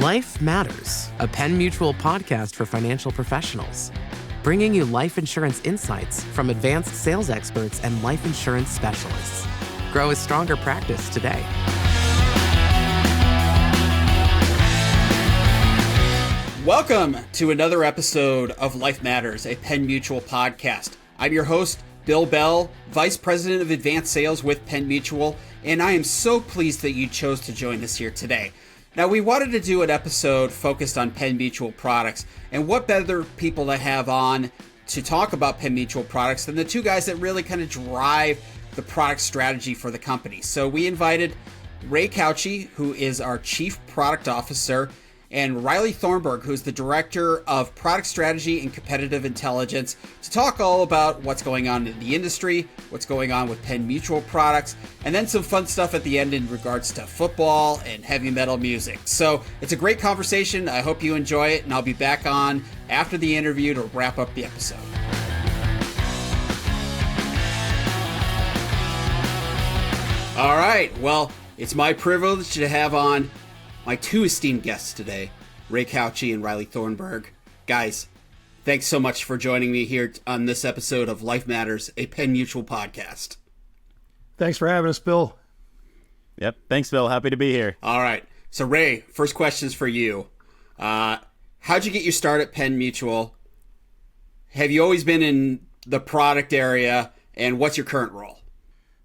Life Matters, a Penn Mutual podcast for financial professionals, bringing you life insurance insights from advanced sales experts and life insurance specialists. Grow a stronger practice today. Welcome to another episode of Life Matters, a Penn Mutual podcast. I'm your host, Bill Bell, Vice President of Advanced Sales with Penn Mutual, and I am so pleased that you chose to join us here today. Now, we wanted to do an episode focused on Penn Mutual products, and what better people to have on to talk about Penn Mutual products than the two guys that really kind of drive the product strategy for the company. So we invited Ray Caucci, who is our Chief Product Officer, and Riley Thornburgh, who's the Director of Product Strategy and Competitive Intelligence, to talk all about what's going on in the industry, what's going on with Penn Mutual products, and then some fun stuff at the end in regards to football and heavy metal music. So it's a great conversation. I hope you enjoy it, and I'll be back on after the interview to wrap up the episode. All right, well, it's my privilege to have on my two esteemed guests today, Ray Caucci and Riley Thornburgh. Guys, thanks so much for joining me here on this episode of Life Matters, a Penn Mutual podcast. Thanks for having us, Bill. Yep. Thanks, Bill. Happy to be here. All right. So, Ray, first question's for you. How'd you get your start at Penn Mutual? Have you always been in the product area, and what's your current role?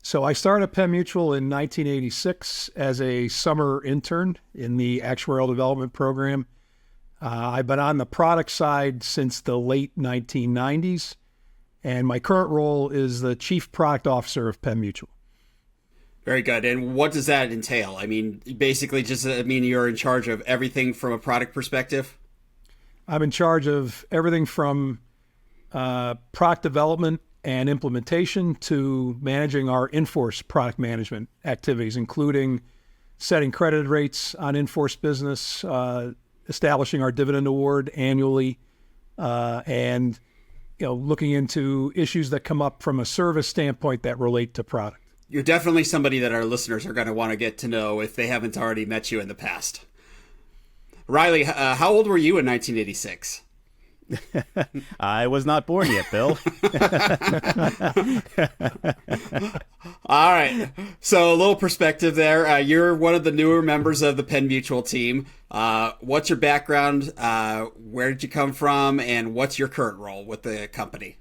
So I started at Penn Mutual in 1986 as a summer intern in the actuarial development program. I've been on the product side since the late 1990s, and my current role is the Chief Product Officer of Penn Mutual. Very good. And what does that entail? I mean, basically just you're in charge of everything from a product perspective? I'm in charge of everything from product development and implementation to managing our in-force product management activities, including setting credit rates on in-force business, establishing our dividend award annually, and looking into issues that come up from a service standpoint that relate to product. You're definitely somebody that our listeners are going to want to get to know if they haven't already met you in the past. Riley, how old were you in 1986? I was not born yet, Bill. All right. So a little perspective there. You're one of the newer members of the Penn Mutual team. What's your background? Where did you come from? And what's your current role with the company?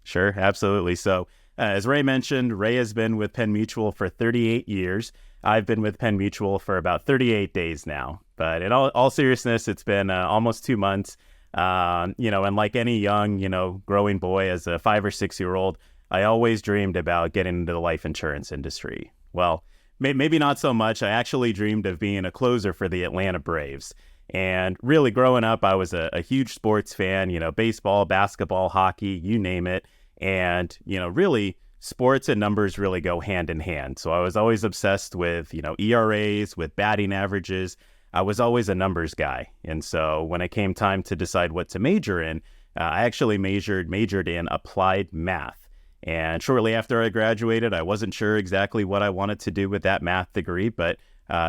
Sure, absolutely. So as Ray mentioned, Ray has been with Penn Mutual for 38 years. I've been with Penn Mutual for about 38 days now. But in all seriousness, it's been almost 2 months. And like any young, growing boy as a 5 or 6 year old, I always dreamed about getting into the life insurance industry. Well, maybe not so much. I actually dreamed of being a closer for the Atlanta Braves. And really growing up, I was a huge sports fan, baseball, basketball, hockey, you name it. And, really sports and numbers really go hand in hand. So I was always obsessed with, ERAs, with batting averages. I was always a numbers guy. And so when it came time to decide what to major in, I actually majored in applied math. And shortly after I graduated, I wasn't sure exactly what I wanted to do with that math degree, but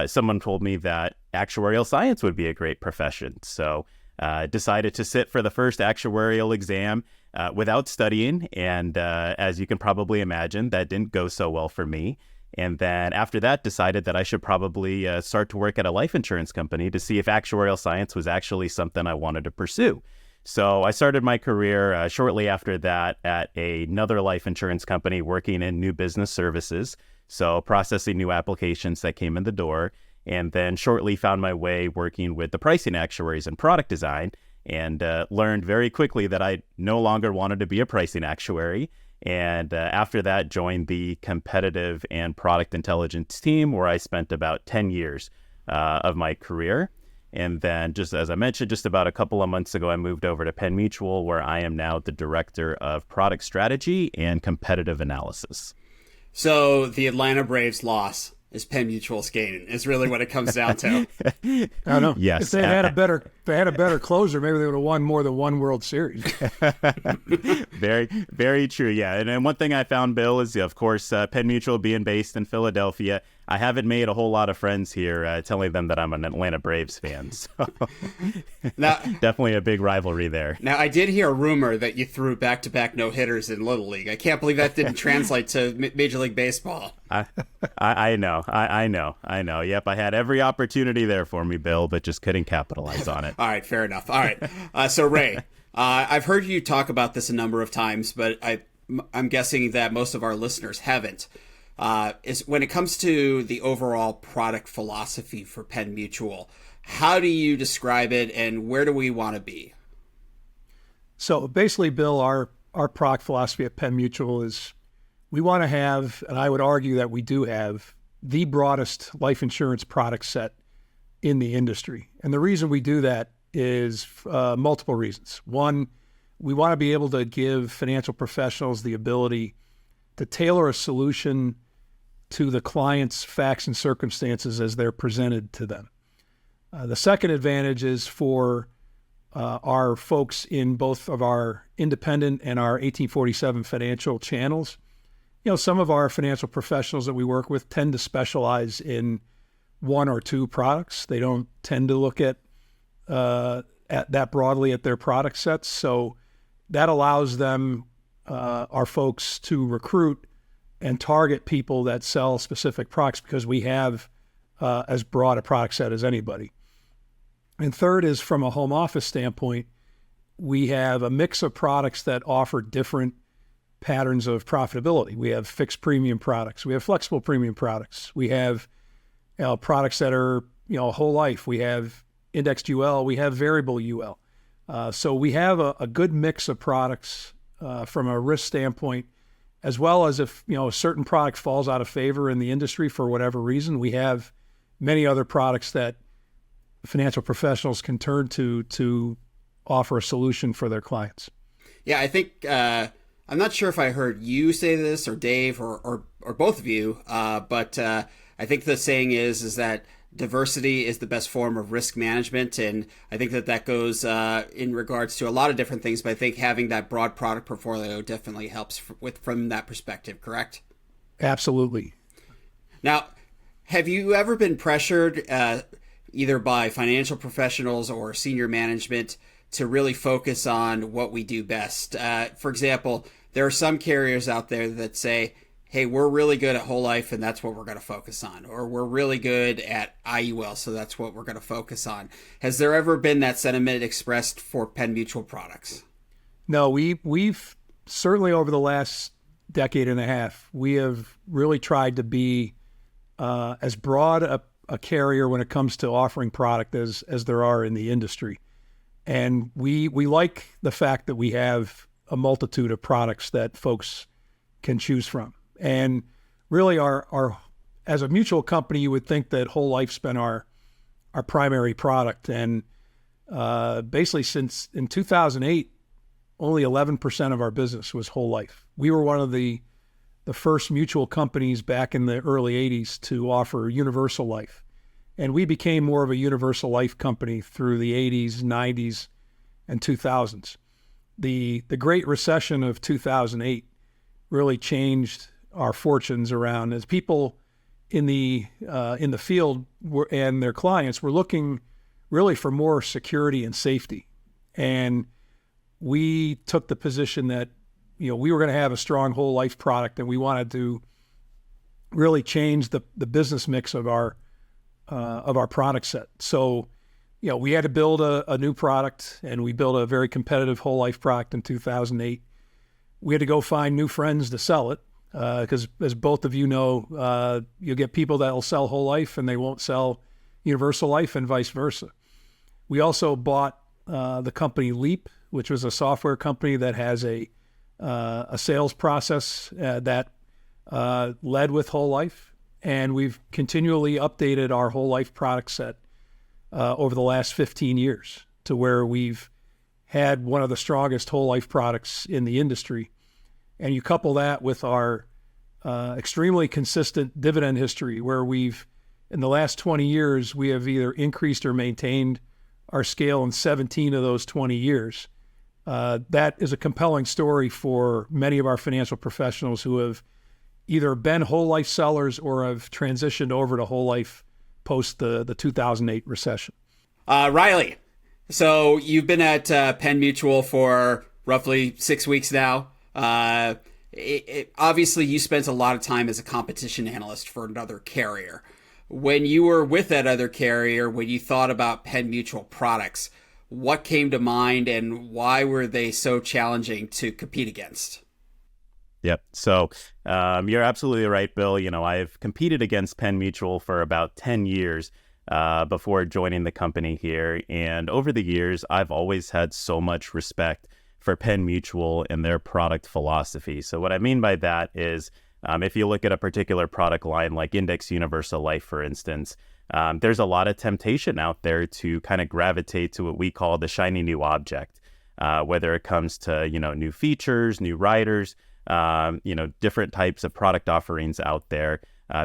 someone told me that actuarial science would be a great profession. So I decided to sit for the first actuarial exam without studying. And as you can probably imagine, that didn't go so well for me. And then after that, decided that I should probably start to work at a life insurance company to see if actuarial science was actually something I wanted to pursue. So I started my career shortly after that at another life insurance company working in new business services. So processing new applications that came in the door, and then shortly found my way working with the pricing actuaries and product design, and learned very quickly that I no longer wanted to be a pricing actuary. And after that, joined the competitive and product intelligence team, where I spent about 10 years of my career. And then, just as I mentioned, just about a couple of months ago, I moved over to Penn Mutual, where I am now the Director of Product Strategy and Competitive Analysis. So the Atlanta Braves loss is Penn Mutual's gain, is really what it comes down to. I don't know. Yes. If they had a better closer, maybe they would have won more than one World Series. Very, very true. Yeah. And one thing I found, Bill, is, of course, Penn Mutual being based in Philadelphia, I haven't made a whole lot of friends here telling them that I'm an Atlanta Braves fan. So Now, definitely a big rivalry there. Now, I did hear a rumor that you threw back-to-back no-hitters in Little League. I can't believe that didn't translate to Major League Baseball. I know. Yep, I had every opportunity there for me, Bill, but just couldn't capitalize on it. All right, fair enough. All right. So, Ray, I've heard you talk about this a number of times, but I'm guessing that most of our listeners haven't. Is when it comes to the overall product philosophy for Penn Mutual, how do you describe it and where do we want to be? So basically, Bill, our product philosophy at Penn Mutual is we want to have, and I would argue that we do have, the broadest life insurance product set in the industry. And the reason we do that is multiple reasons. One, we want to be able to give financial professionals the ability to tailor a solution to the client's facts and circumstances as they're presented to them. The second advantage is for our folks in both of our independent and our 1847 financial channels. Some of our financial professionals that we work with tend to specialize in one or two products. They don't tend to look at that broadly at their product sets. So that allows them, our folks, to recruit and target people that sell specific products because we have as broad a product set as anybody. And third is from a home office standpoint, we have a mix of products that offer different patterns of profitability. We have fixed premium products. We have flexible premium products. We have products that are whole life. We have indexed UL. We have variable UL. So we have a good mix of products from a risk standpoint, as well as if a certain product falls out of favor in the industry for whatever reason, we have many other products that financial professionals can turn to offer a solution for their clients. Yeah, I think I'm not sure if I heard you say this or Dave or both of you, but I think the saying is that diversity is the best form of risk management, and I think that goes in regards to a lot of different things. But I think having that broad product portfolio definitely helps from that perspective. Correct? Absolutely. Now, have you ever been pressured, either by financial professionals or senior management, to really focus on what we do best? For example, there are some carriers out there that say, hey, we're really good at whole life and that's what we're going to focus on. Or we're really good at IUL, so that's what we're going to focus on. Has there ever been that sentiment expressed for Penn Mutual products? No, we've certainly over the last decade and a half, we have really tried to be as broad a carrier when it comes to offering product as there are in the industry. And we like the fact that we have a multitude of products that folks can choose from. And really our as a mutual company, you would think that whole life's been our primary product. And basically since in 2008, only 11% of our business was whole life. We were one of the first mutual companies back in the early 80s to offer universal life. And we became more of a universal life company through the 80s, 90s, and 2000s. The Great Recession of 2008 really changed our fortunes around as people in the field and their clients were looking really for more security and safety. And we took the position that we were going to have a strong whole life product, and we wanted to really change the business mix of our product set. So, we had to build a new product, and we built a very competitive whole life product in 2008. We had to go find new friends to sell it, because as both of you know, you'll get people that will sell whole life and they won't sell universal life, and vice versa. We also bought the company Leap, which was a software company that has a sales process that led with whole life. And we've continually updated our whole life product set over the last 15 years to where we've had one of the strongest whole life products in the industry. And you couple that with our extremely consistent dividend history, where in the last 20 years, we have either increased or maintained our scale in 17 of those 20 years. That is a compelling story for many of our financial professionals who have either been whole life sellers or have transitioned over to whole life post the 2008 recession. Riley, so you've been at Penn Mutual for roughly 6 weeks now. Obviously, you spent a lot of time as a competition analyst for another carrier. When you were with that other carrier, when you thought about Penn Mutual products, what came to mind and why were they so challenging to compete against? Yep. So you're absolutely right, Bill. I've competed against Penn Mutual for about 10 years before joining the company here. And over the years, I've always had so much respect for Penn Mutual and their product philosophy. So what I mean by that is if you look at a particular product line like Index Universal Life, for instance, there's a lot of temptation out there to kind of gravitate to what we call the shiny new object, whether it comes to, new features, new riders, different types of product offerings out there.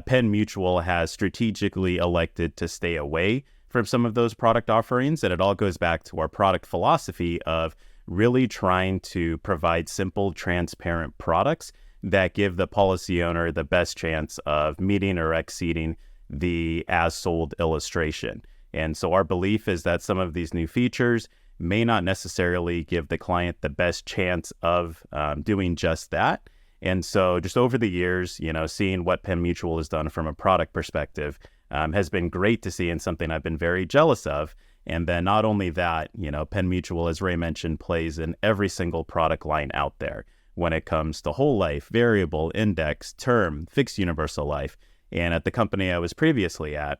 Penn Mutual has strategically elected to stay away from some of those product offerings. And it all goes back to our product philosophy of really trying to provide simple, transparent products that give the policy owner the best chance of meeting or exceeding the as sold illustration. And so our belief is that some of these new features may not necessarily give the client the best chance of doing just that. And so just over the years, seeing what Penn Mutual has done from a product perspective has been great to see and something I've been very jealous of. And then not only that, Penn Mutual, as Ray mentioned, plays in every single product line out there when it comes to whole life, variable, index, term, fixed universal life. And at the company I was previously at,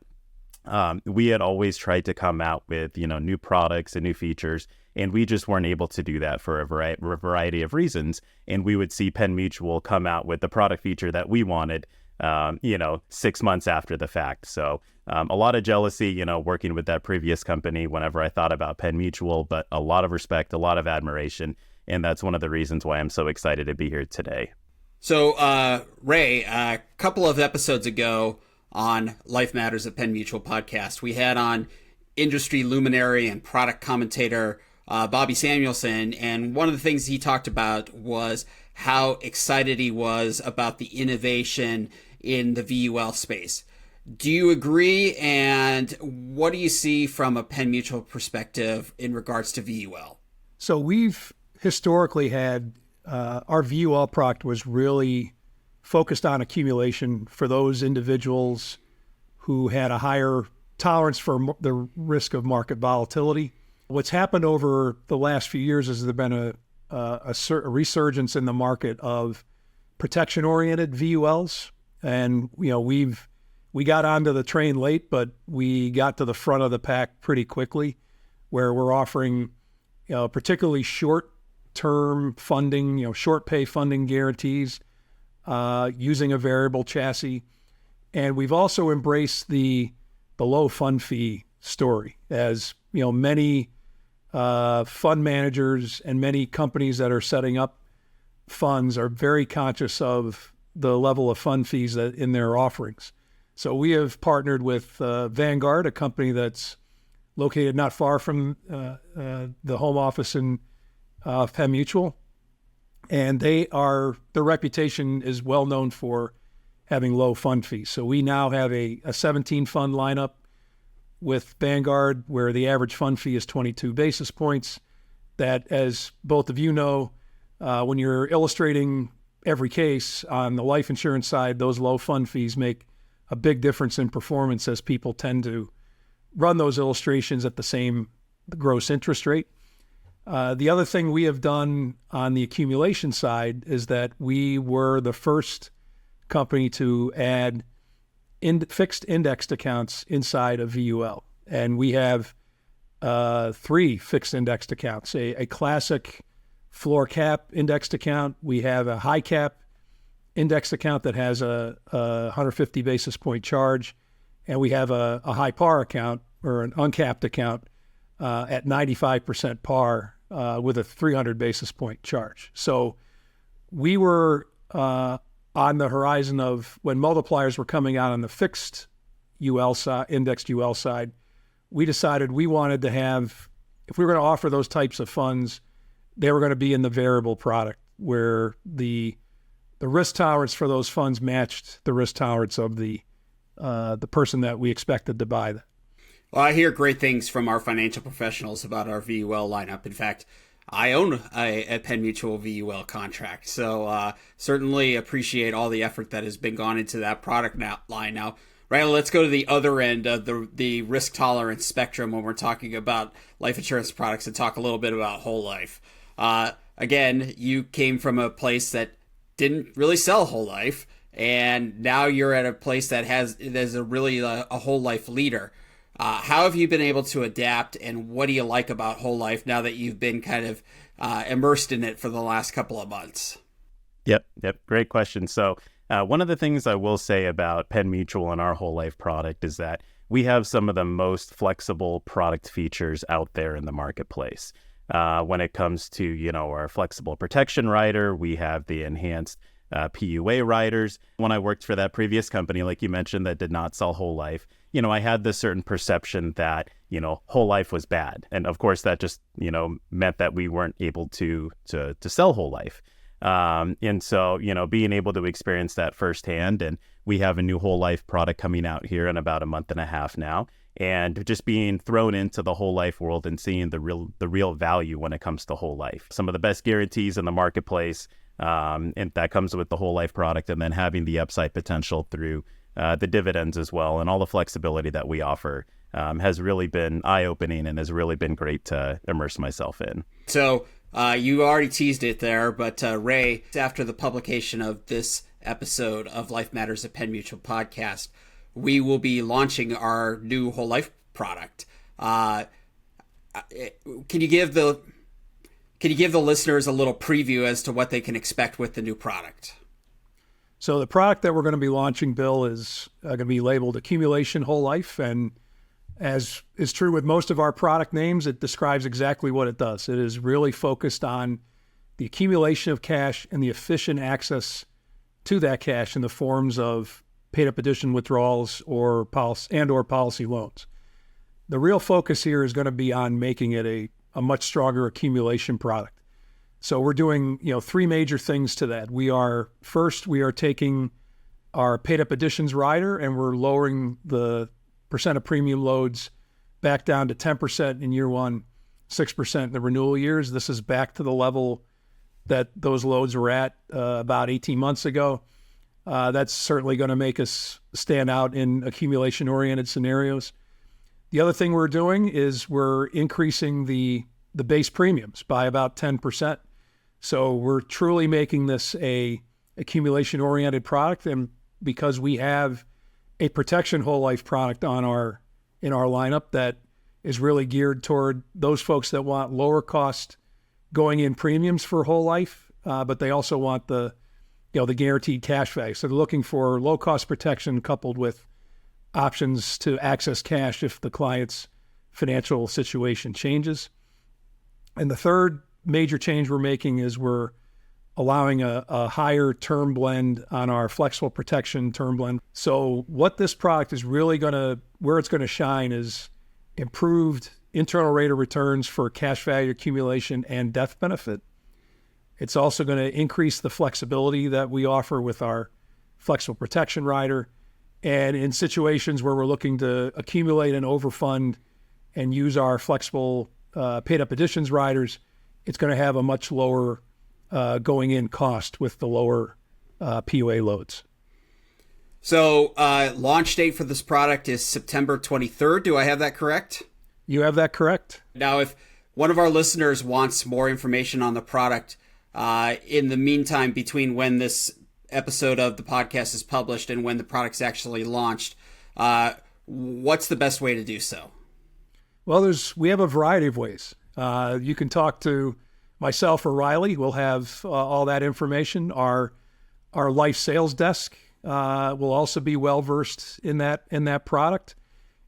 we had always tried to come out with, new products and new features, and we just weren't able to do that for a variety of reasons. And we would see Penn Mutual come out with the product feature that we wanted, 6 months after the fact. So a lot of jealousy, working with that previous company whenever I thought about Penn Mutual, but a lot of respect, a lot of admiration. And that's one of the reasons why I'm so excited to be here today. So, Ray, a couple of episodes ago on Life Matters, a Penn Mutual podcast, we had on industry luminary and product commentator Bobby Samuelson. And one of the things he talked about was how excited he was about the innovation in the VUL space. Do you agree? And what do you see from a Penn Mutual perspective in regards to VUL? So we've historically had our VUL product was really focused on accumulation for those individuals who had a higher tolerance for the risk of market volatility. What's happened over the last few years is there's been a resurgence in the market of protection-oriented VULs, and we got onto the train late, but we got to the front of the pack pretty quickly, where we're offering particularly short-term funding, short pay funding guarantees, using a variable chassis. And we've also embraced the low fund fee story, as many fund managers and many companies that are setting up funds are very conscious of the level of fund fees that in their offerings. So we have partnered with Vanguard, a company that's located not far from the home office in Penn Mutual, and their reputation is well known for having low fund fees. So we now have a 17 fund lineup with Vanguard, where the average fund fee is 22 basis points. That, as both of you know, when you're illustrating every case on the life insurance side, those low fund fees make a big difference in performance, as people tend to run those illustrations at the same gross interest rate. The other thing we have done on the accumulation side is that we were the first company to add fixed indexed accounts inside of VUL. And we have 3 fixed indexed accounts, a classic floor cap indexed account. We have a high cap indexed account that has a 150 basis point charge. And we have a high par account, or an uncapped account, at 95% par with a 300 basis point charge. So we were on the horizon of when multipliers were coming out on the fixed UL side, indexed UL side. We decided we wanted to have, if we were going to offer those types of funds, they were going to be in the variable product, where the the risk tolerance for those funds matched the risk tolerance of the person that we expected to buy them. Well, I hear great things from our financial professionals about our VUL lineup. In fact, I own a Penn Mutual VUL contract, so certainly appreciate all the effort that has been gone into that product line. Now, Riley, let's go to the other end of the risk tolerance spectrum when we're talking about life insurance products and talk a little bit about whole life. Again, you came from a place that didn't really sell whole life, and now you're at a place that there's a whole life leader. How have you been able to adapt, and what do you like about whole life now that you've been kind of immersed in it for the last couple of months? Yep. Great question. So one of the things I will say about Penn Mutual and our whole life product is that we have some of the most flexible product features out there in the marketplace. When it comes to, our flexible protection rider, we have the enhanced PUA riders. When I worked for that previous company, like you mentioned, that did not sell whole life, I had this certain perception that, whole life was bad. And of course, that just, meant that we weren't able to sell whole life. And so, being able to experience that firsthand, and we have a new whole life product coming out here in about a month and a half now, and just being thrown into the whole life world and seeing the real value when it comes to whole life. Some of the best guarantees in the marketplace, and that comes with the whole life product, and then having the upside potential through the dividends as well, and all the flexibility that we offer has really been eye-opening and has really been great to immerse myself in. So you already teased it there, but Ray, after the publication of this episode of Life Matters, a Penn Mutual podcast, we will be launching our new whole life product. Can you give the listeners a little preview as to what they can expect with the new product? So the product that we're going to be launching, Bill, is going to be labeled Accumulation Whole Life. And as is true with most of our product names, it describes exactly what it does. It is really focused on the accumulation of cash and the efficient access to that cash in the forms of paid-up addition withdrawals or policy loans. The real focus here is going to be on making it a much stronger accumulation product. So we're doing, three major things to that. We are taking our paid-up additions rider, and we're lowering the percent of premium loads back down to 10% in year one, 6% in the renewal years. This is back to the level that those loads were at about 18 months ago. That's certainly going to make us stand out in accumulation-oriented scenarios. The other thing we're doing is we're increasing the base premiums by about 10%. So we're truly making this a accumulation-oriented product, and because we have a protection whole life product in our lineup that is really geared toward those folks that want lower cost going in premiums for whole life, but they also want the guaranteed cash value. So they're looking for low cost protection coupled with options to access cash if the client's financial situation changes. And the third major change we're making is we're allowing a higher term blend on our flexible protection term blend. So what this product is really where it's going to shine is improved internal rate of returns for cash value accumulation and death benefit. It's also going to increase the flexibility that we offer with our flexible protection rider. And in situations where we're looking to accumulate and overfund and use our flexible paid-up additions riders, it's going to have a much lower going in cost with the lower PUA loads. So launch date for this product is September 23rd. Do I have that correct? You have that correct. Now, if one of our listeners wants more information on the product, in the meantime, between when this episode of the podcast is published and when the product's actually launched, what's the best way to do so? Well, we have a variety of ways. You can talk to myself or Riley. We'll have all that information. Our life sales desk will also be well versed in that product,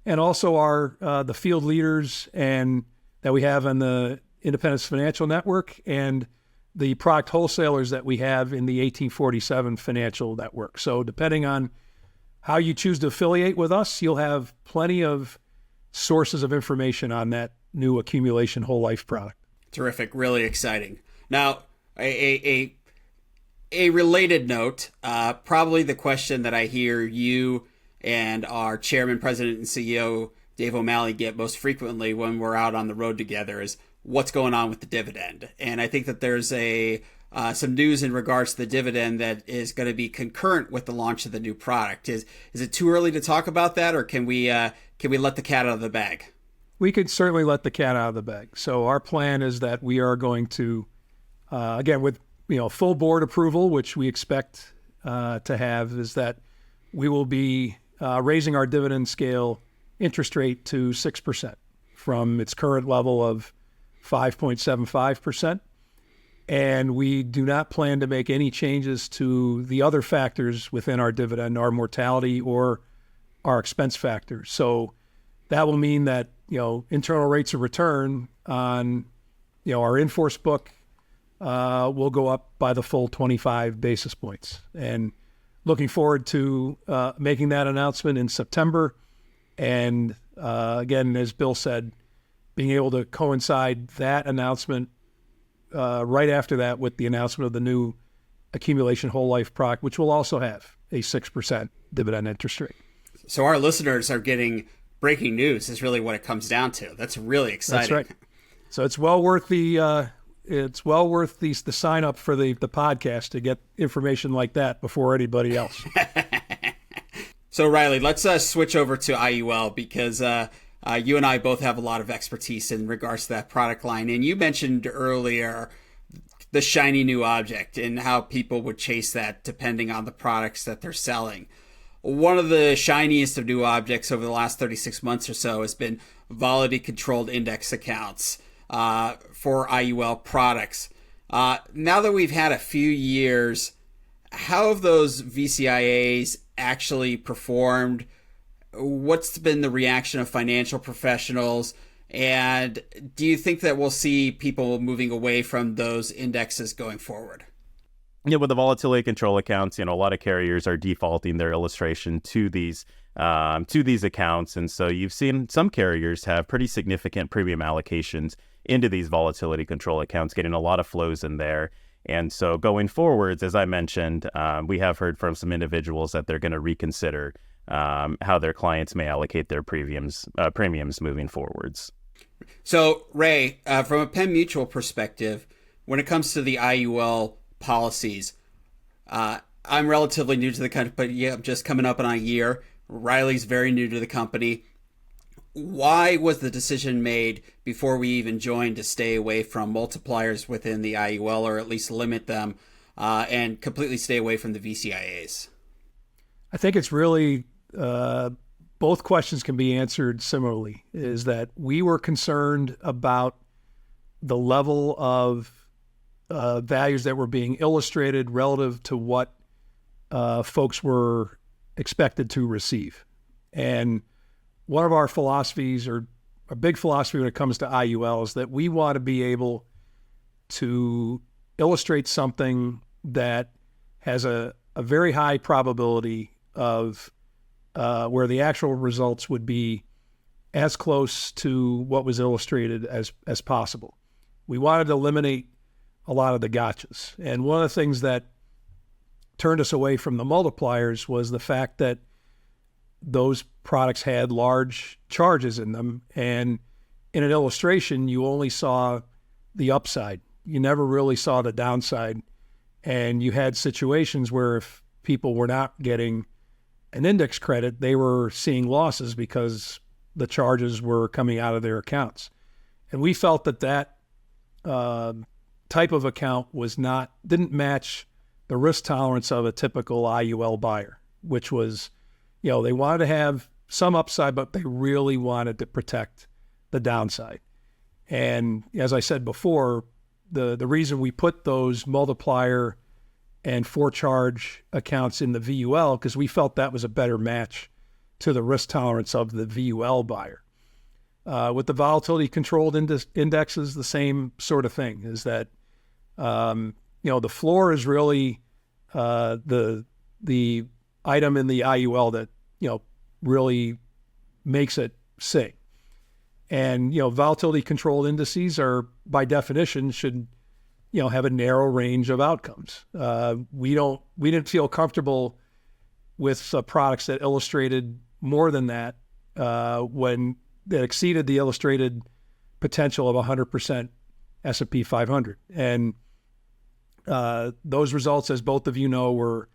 and also the field leaders and that we have in the Independence Financial Network and the product wholesalers that we have in the 1847 Financial Network. So depending on how you choose to affiliate with us, you'll have plenty of sources of information on that new accumulation whole life product. Terrific. Really exciting. Now, a a related note, probably the question that I hear you and our chairman, president, and CEO, Dave O'Malley, get most frequently when we're out on the road together is what's going on with the dividend. And I think that there's some news in regards to the dividend that is going to be concurrent with the launch of the new product. Is it too early to talk about that, or can we let the cat out of the bag? We could certainly let the cat out of the bag. So our plan is that we are going to, again, with full board approval, which we expect to have, is that we will be raising our dividend scale interest rate to 6% from its current level of 5.75%. And we do not plan to make any changes to the other factors within our dividend, our mortality or our expense factors. So that will mean that, internal rates of return on, our in-force book will go up by the full 25 basis points. And looking forward to making that announcement in September. And again, as Bill said, being able to coincide that announcement right after that with the announcement of the new accumulation whole life product, which will also have a 6% dividend interest rate. So our listeners are getting breaking news is really what it comes down to. That's really exciting. That's right. So it's well worth the sign up for the podcast to get information like that before anybody else. So Riley, let's switch over to IUL because you and I both have a lot of expertise in regards to that product line. And you mentioned earlier the shiny new object and how people would chase that depending on the products that they're selling. One of the shiniest of new objects over the last 36 months or so has been volatility-controlled index accounts for IUL products. Now that we've had a few years, how have those VCIAs actually performed? What's been the reaction of financial professionals? And do you think that we'll see people moving away from those indexes going forward? Yeah, with the volatility control accounts, a lot of carriers are defaulting their illustration to these accounts, and so you've seen some carriers have pretty significant premium allocations into these volatility control accounts, getting a lot of flows in there. And so going forwards, as I mentioned, we have heard from some individuals that they're going to reconsider how their clients may allocate their premiums moving forwards. So Ray, from a Penn Mutual perspective, when it comes to the IUL policies, I'm relatively new to the company. I'm just coming up on a year. Riley's very new to the company. Why was the decision made before we even joined to stay away from multipliers within the IUL, or at least limit them, and completely stay away from the VCIAs? I think it's really both questions can be answered similarly, is that we were concerned about the level of values that were being illustrated relative to what folks were expected to receive. And one of our philosophies, or a big philosophy when it comes to IUL, is that we want to be able to illustrate something that has a very high probability of where the actual results would be as close to what was illustrated as possible. We wanted to eliminate a lot of the gotchas. And one of the things that turned us away from the multipliers was the fact that those products had large charges in them. And in an illustration, you only saw the upside. You never really saw the downside. And you had situations where if people were not getting an index credit, they were seeing losses because the charges were coming out of their accounts. And we felt that type of account didn't match the risk tolerance of a typical IUL buyer, which was, they wanted to have some upside, but they really wanted to protect the downside. And as I said before, the reason we put those multiplier and forecharge accounts in the VUL, because we felt that was a better match to the risk tolerance of the VUL buyer. With the volatility controlled indexes, the same sort of thing, is that the floor is really the item in the IUL that really makes it sing. And volatility controlled indices are, by definition, should have a narrow range of outcomes. We didn't feel comfortable with products that illustrated more than that when that exceeded the illustrated potential of 100% S&P 500. And those results, as both of you know, were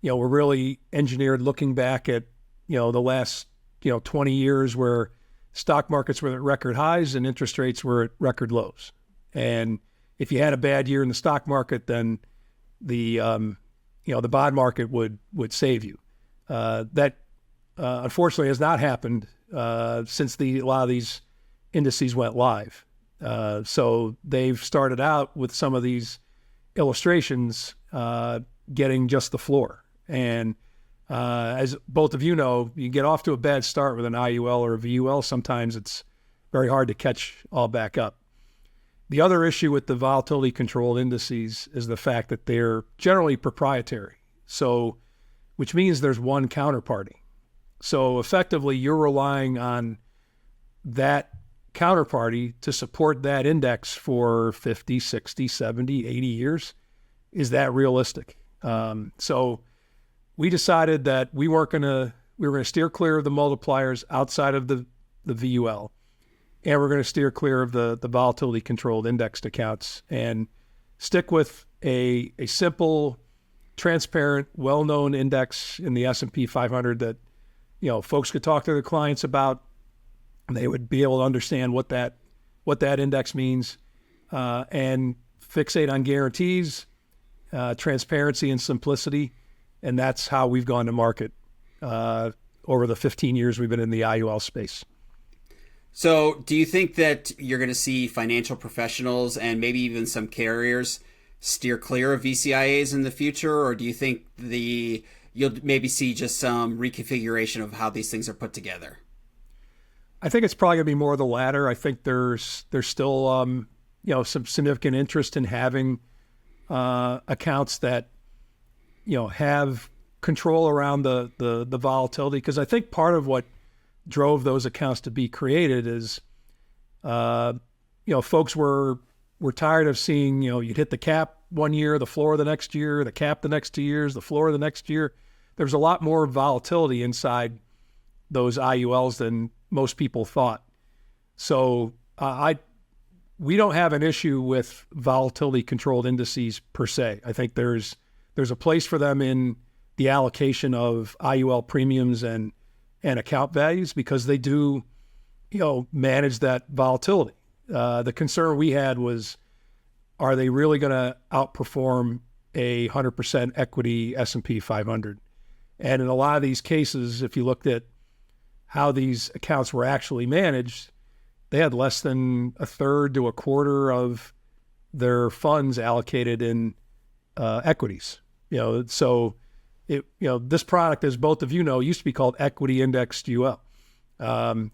really engineered looking back at, the last, 20 years where stock markets were at record highs and interest rates were at record lows. And if you had a bad year in the stock market, then the bond market would save you. That unfortunately has not happened since a lot of these indices went live. So they've started out with some of these illustrations getting just the floor. And as both of you know, you get off to a bad start with an IUL or a VUL. Sometimes it's very hard to catch all back up. The other issue with the volatility controlled indices is the fact that they're generally proprietary. So, which means there's one counterparty. So effectively you're relying on that counterparty to support that index for 50, 60, 70, 80 years. Is that realistic? So we decided that we were going to steer clear of the multipliers outside of the VUL. And we're going to steer clear of the volatility controlled indexed accounts and stick with a simple, transparent, well-known index in the S&P 500 that, folks could talk to their clients about. They would be able to understand what that index means, and fixate on guarantees, transparency and simplicity. And that's how we've gone to market over the 15 years we've been in the IUL space. So do you think that you're going to see financial professionals and maybe even some carriers steer clear of VCIAs in the future? Or do you think you'll maybe see just some reconfiguration of how these things are put together? I think it's probably going to be more of the latter. I think there's still some significant interest in having accounts that have control around the volatility, because I think part of what drove those accounts to be created is folks were tired of seeing you'd hit the cap one year, the floor the next year, the cap the next 2 years, the floor the next year. There's a lot more volatility inside those IULs than most people thought. So we don't have an issue with volatility controlled indices per se. I think there's a place for them in the allocation of IUL premiums and account values, because they do, manage that volatility. The concern we had was, are they really going to outperform a 100% equity S&P 500? And in a lot of these cases, if you looked at how these accounts were actually managed, they had less than a third to a quarter of their funds allocated in equities. So this product, as both of you know, used to be called equity indexed UL.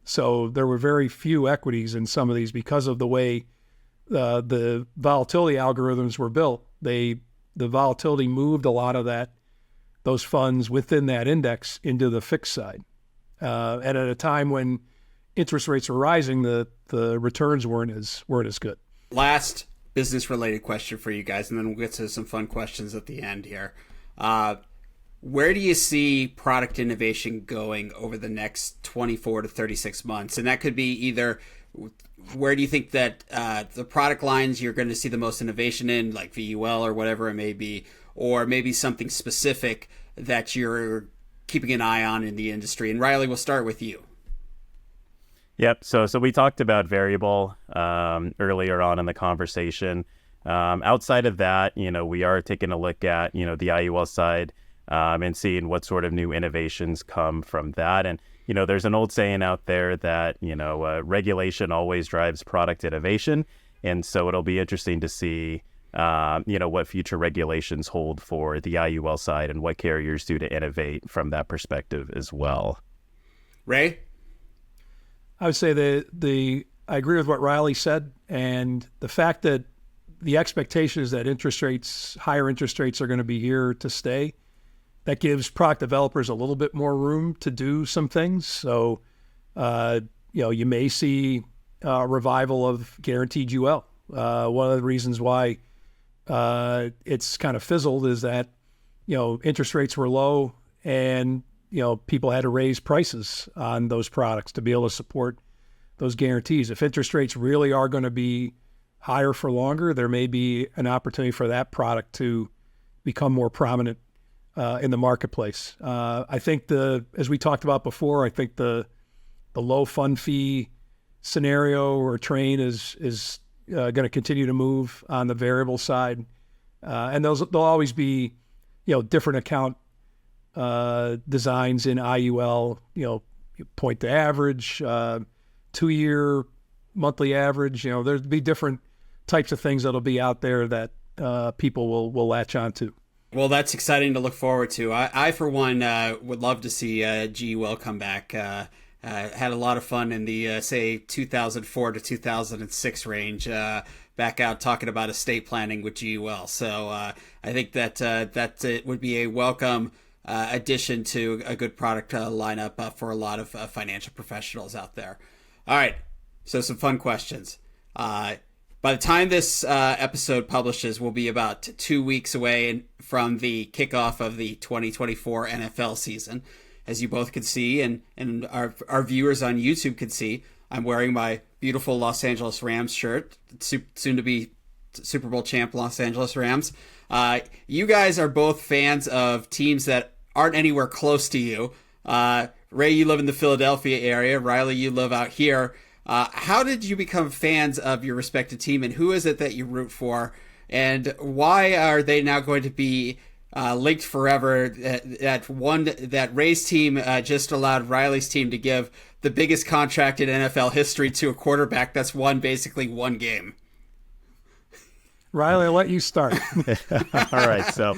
So there were very few equities in some of these because of the way the volatility algorithms were built. The volatility moved a lot of those funds within that index into the fixed side. And at a time when interest rates were rising, the returns weren't as good. Last business related question for you guys, and then we'll get to some fun questions at the end here. Where do you see product innovation going over the next 24 to 36 months? And that could be either, where do you think that the product lines you're going to see the most innovation in, like VUL or whatever it may be, or maybe something specific that you're keeping an eye on in the industry? And Riley, we'll start with you. Yep. So we talked about variable earlier on in the conversation. Outside of that, we are taking a look at, the IUL side and seeing what sort of new innovations come from that. And, there's an old saying out there that, regulation always drives product innovation. And so it'll be interesting to see, what future regulations hold for the IUL side and what carriers do to innovate from that perspective as well. Ray? I would say I agree with what Riley said, and the fact that the expectation is that higher interest rates are going to be here to stay, that gives product developers a little bit more room to do some things. So, you may see a revival of guaranteed UL. One of the reasons why it's kind of fizzled is that, interest rates were low and, people had to raise prices on those products to be able to support those guarantees. If interest rates really are going to be higher for longer, there may be an opportunity for that product to become more prominent in the marketplace. I think as we talked about before, I think the low fund fee scenario or train is going to continue to move on the variable side, and there'll always be different account designs in IUL. Point to average, 2-year monthly average. There'll be different types of things that'll be out there that people will latch onto. Well, that's exciting to look forward to. I for one, would love to see GUL come back. Had a lot of fun in the, say, 2004 to 2006 range, back out talking about estate planning with GUL. So I think that it would be a welcome addition to a good product lineup for a lot of financial professionals out there. All right, so some fun questions. By the time this episode publishes, we'll be about 2 weeks away from the kickoff of the 2024 NFL season. As you both can see, and our viewers on YouTube can see, I'm wearing my beautiful Los Angeles Rams shirt, soon to be Super Bowl champ Los Angeles Rams. You guys are both fans of teams that aren't anywhere close to you. Ray, you live in the Philadelphia area. Riley, you live out here. How did you become fans of your respective team, and who is it that you root for? And why are they now going to be linked forever? That Ray's team just allowed Riley's team to give the biggest contract in NFL history to a quarterback that's won basically one game. Riley, I'll let you start. All right, so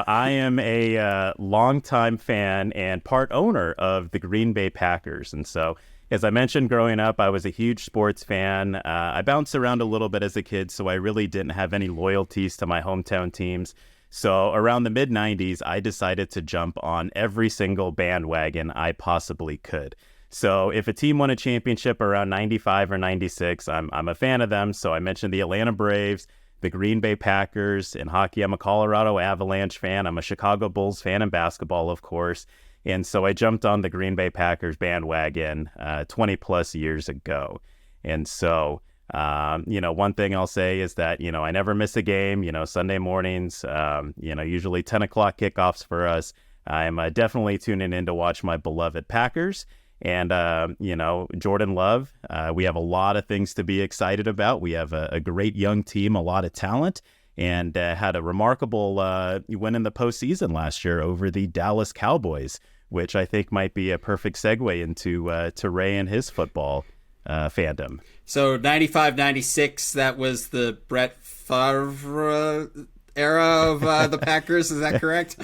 I am a longtime fan and part owner of the Green Bay Packers, and so as I mentioned, growing up, I was a huge sports fan. I bounced around a little bit as a kid, so I really didn't have any loyalties to my hometown teams. So around the mid-90s, I decided to jump on every single bandwagon I possibly could. So if a team won a championship around 95 or 96, I'm a fan of them. So I mentioned the Atlanta Braves, the Green Bay Packers. In hockey, I'm a Colorado Avalanche fan. I'm a Chicago Bulls fan in basketball, of course. And so I jumped on the Green Bay Packers bandwagon 20 plus years ago. And so, one thing I'll say is that, I never miss a game. Sunday mornings, usually 10 o'clock kickoffs for us. I'm definitely tuning in to watch my beloved Packers. And, Jordan Love, we have a lot of things to be excited about. We have a great young team, a lot of talent, and had a remarkable win in the postseason last year over the Dallas Cowboys, which I think might be a perfect segue into to Ray and his football fandom. So 95, 96, that was the Brett Favre era of the Packers. Is that correct?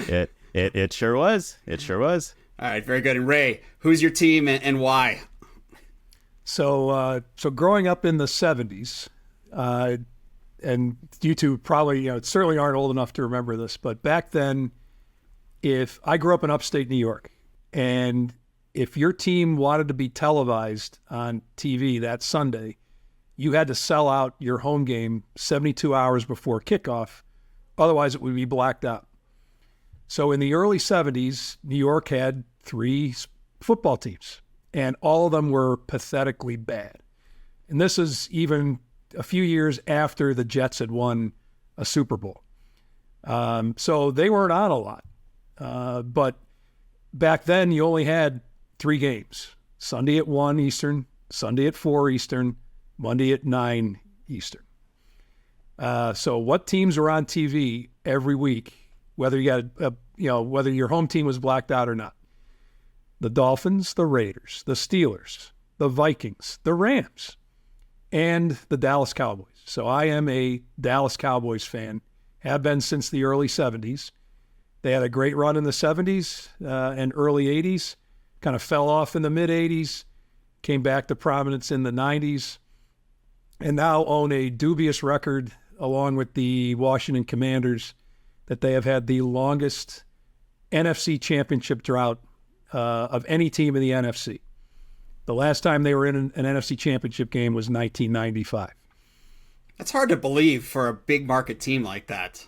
It sure was. It sure was. All right, very good. And Ray, who's your team and why? So growing up in the 70s, and you two probably, certainly aren't old enough to remember this, but back then, if I grew up in upstate New York, and if your team wanted to be televised on TV that Sunday, you had to sell out your home game 72 hours before kickoff. Otherwise, it would be blacked out. So in the early 70s, New York had 3 football teams, and all of them were pathetically bad. And this is even a few years after the Jets had won a Super Bowl. So they weren't on a lot. But back then, you only had 3 games: Sunday at 1 Eastern, Sunday at 4 Eastern, Monday at 9 Eastern. So what teams were on TV every week, whether you got whether your home team was blacked out or not? The Dolphins, the Raiders, the Steelers, the Vikings, the Rams, and the Dallas Cowboys. So I am a Dallas Cowboys fan, have been since the early 70s. They had a great run in the 70s and early 80s, kind of fell off in the mid-80s, came back to prominence in the 90s, and now own a dubious record along with the Washington Commanders that they have had the longest NFC championship drought of any team in the NFC. The last time they were in an NFC championship game was 1995. That's hard to believe for a big market team like that.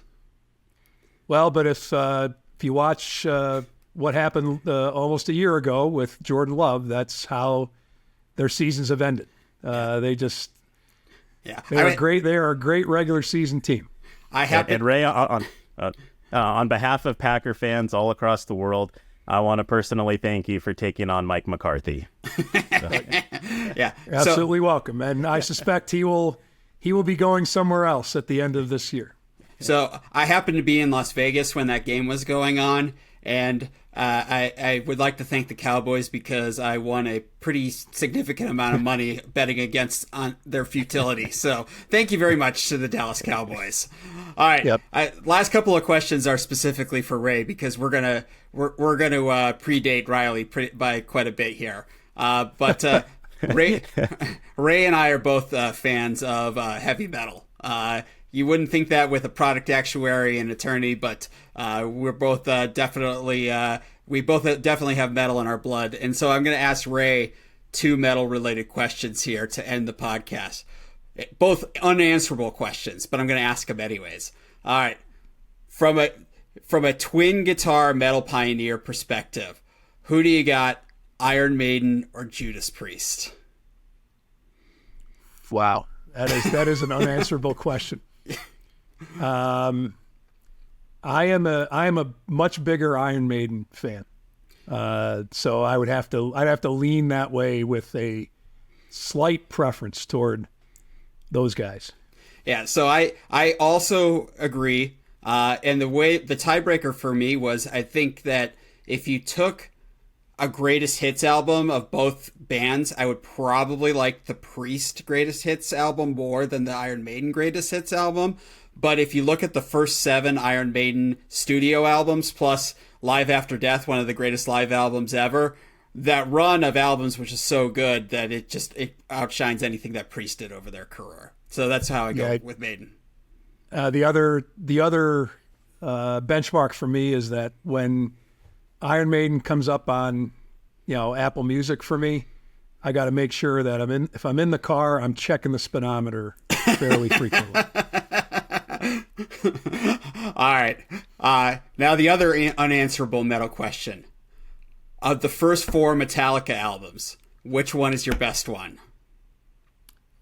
Well, but if you watch what happened almost a year ago with Jordan Love, that's how their seasons have ended. They just they're great. They are a great regular season team. And Ray, on behalf of Packer fans all across the world, I want to personally thank you for taking on Mike McCarthy. Yeah, absolutely welcome. And I suspect he will be going somewhere else at the end of this year. So I happened to be in Las Vegas when that game was going on, and I would like to thank the Cowboys because I won a pretty significant amount of money betting against on their futility. So thank you very much to the Dallas Cowboys. All right, yep. Last couple of questions are specifically for Ray because we're gonna predate Riley by quite a bit here. But Ray and I are both fans of heavy metal. You wouldn't think that with a product actuary and attorney, but we're both definitely have metal in our blood. And so I'm going to ask Ray 2 metal-related questions here to end the podcast. Both unanswerable questions, but I'm going to ask them anyways. All right. From a twin guitar metal pioneer perspective, who do you got, Iron Maiden or Judas Priest? Wow. That is an unanswerable question. I am a much bigger Iron Maiden fan, so I'd have to lean that way with a slight preference toward those guys. Yeah, so I also agree, and the tiebreaker for me was I think that if you took a greatest hits album of both bands, I would probably like the Priest greatest hits album more than the Iron Maiden greatest hits album. But if you look at the first 7 Iron Maiden studio albums plus Live After Death, one of the greatest live albums ever, that run of albums which is so good that it outshines anything that Priest did over their career. So that's how I go with Maiden. The other benchmark for me is that when Iron Maiden comes up on, Apple Music for me, I got to make sure that if I'm in the car, I'm checking the speedometer fairly frequently. All right. Now the other unanswerable metal question. Of the first 4 Metallica albums, which one is your best one?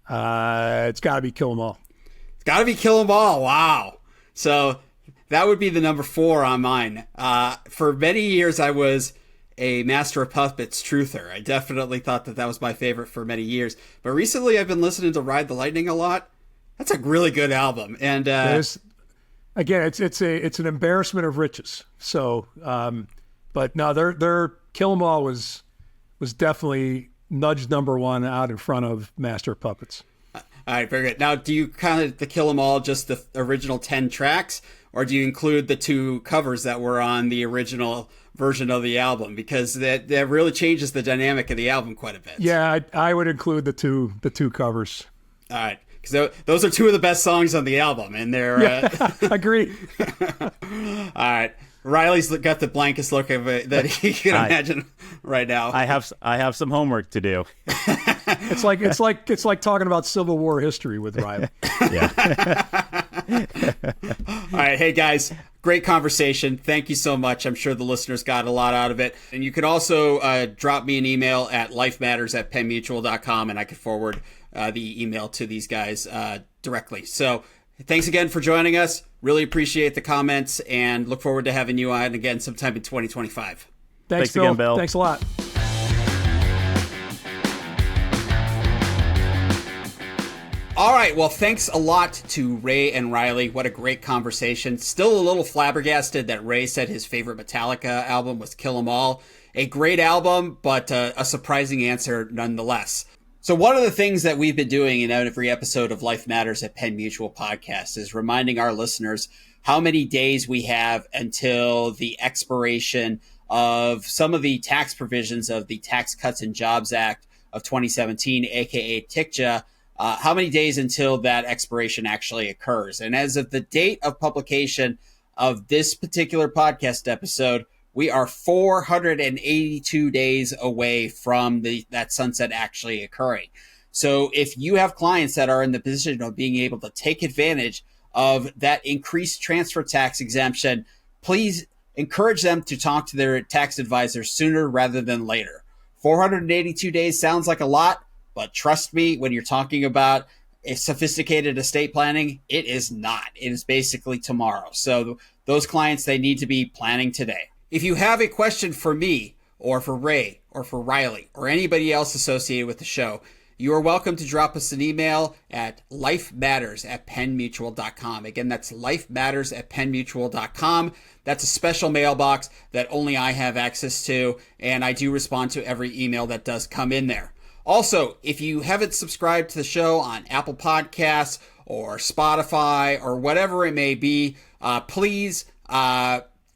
It's got to be Kill 'Em All. It's got to be Kill 'Em All. Wow. So that would be the number 4 on mine. For many years, I was a Master of Puppets truther. I definitely thought that was my favorite for many years. But recently, I've been listening to Ride the Lightning a lot. That's a really good album. And again, it's an embarrassment of riches. So, but no, their Kill 'Em All was definitely nudged number 1 out in front of Master of Puppets. All right, very good. Now, do you count the Kill 'Em All just the original 10 tracks, or do you include the 2 covers that were on the original version of the album? Because that really changes the dynamic of the album quite a bit. Yeah, I would include the two covers. All right, because those are 2 of the best songs on the album, and they're agree. All right. Riley's got the blankest look of it that he can imagine right now. I have some homework to do. It's like talking about Civil War history with Riley. Yeah. All right, hey guys, great conversation. Thank you so much. I'm sure the listeners got a lot out of it. And you can also drop me an email at lifematters@pennmutual.com, and I can forward the email to these guys directly. So thanks again for joining us. Really appreciate the comments and look forward to having you on again sometime in 2025. Thanks Bill. Again, Bill. Thanks a lot. All right. Well, thanks a lot to Ray and Riley. What a great conversation. Still a little flabbergasted that Ray said his favorite Metallica album was Kill 'Em All. A great album, but a surprising answer nonetheless. So one of the things that we've been doing in every episode of Life Matters at Penn Mutual Podcast is reminding our listeners how many days we have until the expiration of some of the tax provisions of the Tax Cuts and Jobs Act of 2017, aka TICJA, how many days until that expiration actually occurs. And as of the date of publication of this particular podcast episode, we are 482 days away from that sunset actually occurring. So if you have clients that are in the position of being able to take advantage of that increased transfer tax exemption, please encourage them to talk to their tax advisor sooner rather than later. 482 days sounds like a lot, but trust me, when you're talking about a sophisticated estate planning, it is not. It is basically tomorrow. So those clients, they need to be planning today. If you have a question for me or for Ray or for Riley or anybody else associated with the show, you are welcome to drop us an email at lifematters@pennmutual.com. Again, that's lifematters@pennmutual.com. That's a special mailbox that only I have access to, and I do respond to every email that does come in there. Also, if you haven't subscribed to the show on Apple Podcasts or Spotify or whatever it may be, please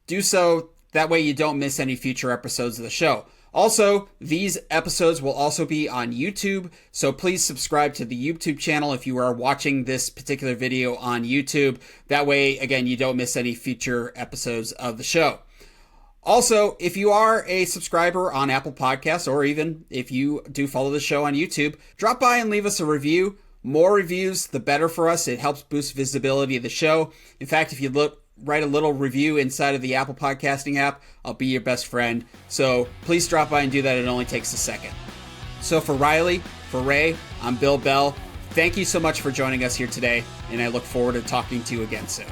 do so. That way you don't miss any future episodes of the show. Also, these episodes will also be on YouTube, so please subscribe to the YouTube channel if you are watching this particular video on YouTube. That way, again, you don't miss any future episodes of the show. Also, if you are a subscriber on Apple Podcasts, or even if you do follow the show on YouTube, drop by and leave us a review. More reviews, the better for us. It helps boost visibility of the show. In fact, if you write a little review inside of the Apple Podcasting app, I'll be your best friend. So please drop by and do that. It only takes a second. So for Riley, for Ray, I'm Bill Bell. Thank you so much for joining us here today, and I look forward to talking to you again soon.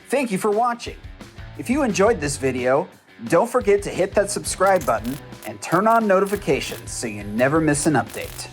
Thank you for watching. If you enjoyed this video, don't forget to hit that subscribe button and turn on notifications so you never miss an update.